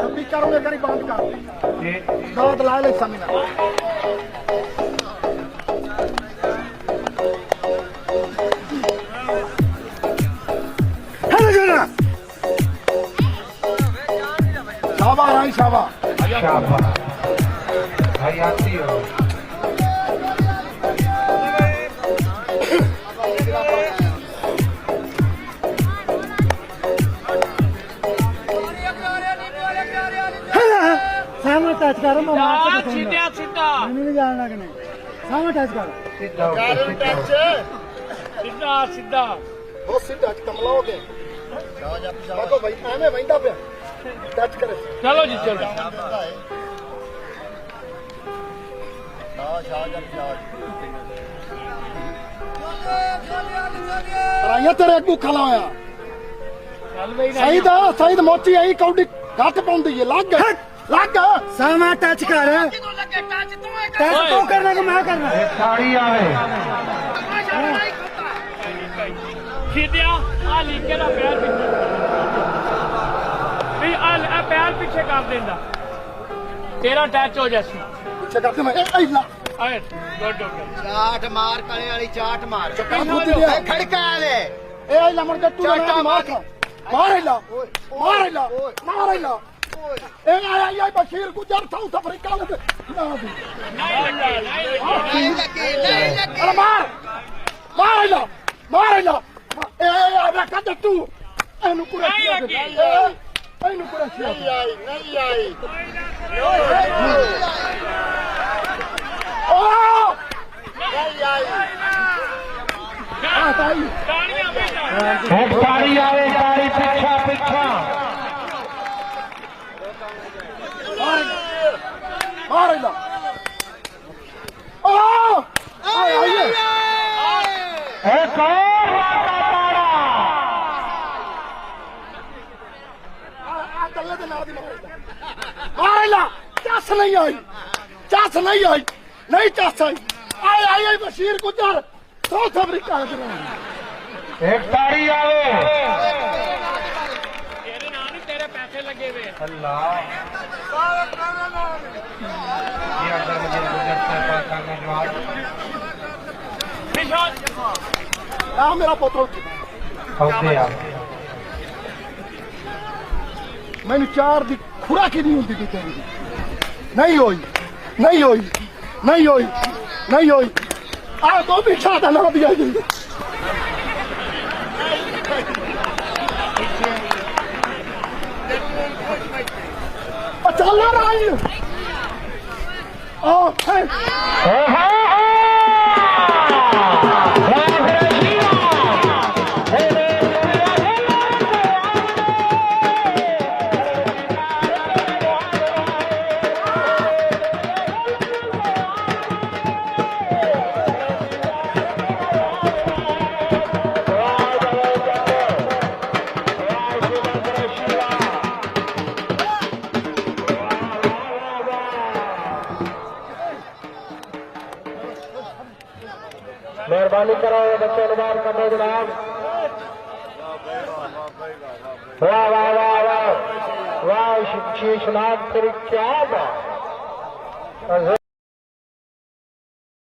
speaker होने करी बंद कर दाद ला ले सामने हेलो जोना शाबा राई शाबा शाबा भाई आती हो सामने टच करो मैं मार के सीधा सीधा नहीं जानना कि नहीं सामने टच करो सीधा सीधा सीधा बहुत सीधा कमला हो गए देखो भाई आने वंदा पे टच करे चलो जी चलो राया तेरे अगू खला होया चल भाई सईद मोची आई कौडी घट पाउंदी है लग सामा टच कर टच तू करना कि मैं करना साड़ी आवे सीधा आ लीके ना पैर पीछे भी आ पैर पीछे कर देंदा तेरा टच हो जैसी पीछे करते मैं ए ला आए गुड ओके चाट मार काले वाली चाट मार बुद्धि दे खड़का ले ए ला मुड़ के तू मार खा मार ला ए आई बशीर गुजर साउथ अफ्रीका में ना दी नहीं लगे अरे मार ला ए अबे कद तू एनु कुरसिया एनु कुरसिया नहीं आई ओ नहीं आई ताई ताड़ियां बेटा एक साड़ी आवे साड़ी पीछा पीछा मार ला ओ आइए एक और ताड़ा गल्ले दे नाल दी मार ला चस नहीं आई नहीं चस आई बशीर गुजर साउथ अफ्रीका में एक साड़ी आवे तेरे नाम नहीं तेरे पैसे लगे हुए अल्लाह ये अगर मुझे गुजरता है पाकिस्तान में जवाब निशान आ मेरा पोतरो होते आप मैंने चार दी खुराक ही नहीं होती थी तेरी नहीं होई आ तो भी छाता ना दिया जी चल रहा है मेहरबानी करो बच्चों बाहर कर दो जनाब वाह वाह वाह वाह वाह शीशनाथ तेरी क्या बात